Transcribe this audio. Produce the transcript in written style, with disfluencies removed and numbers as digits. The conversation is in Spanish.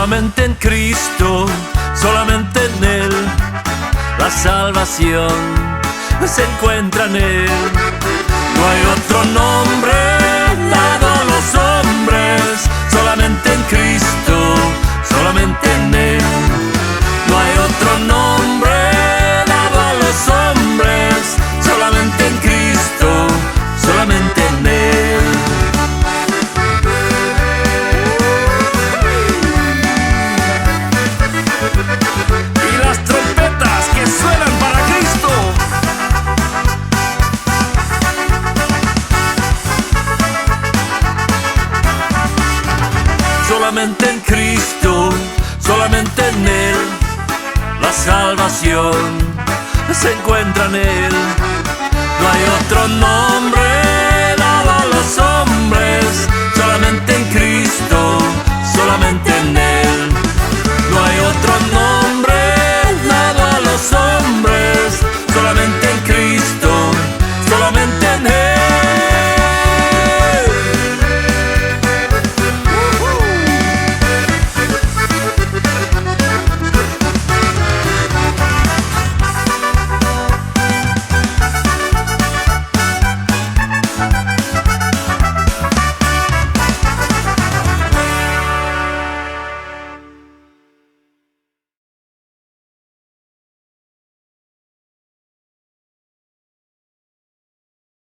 Solamente en Cristo, solamente en Él, la salvación se encuentra en Él. No hay otro nombre dado a los hombres, solamente en Cristo, solamente en Él. No hay otro nombre dado a los hombres, solamente en Cristo, solamente en Él. Y las trompetas que suenan para Cristo. Solamente en Cristo, solamente en Él, la salvación se encuentra en Él. No hay otro nombre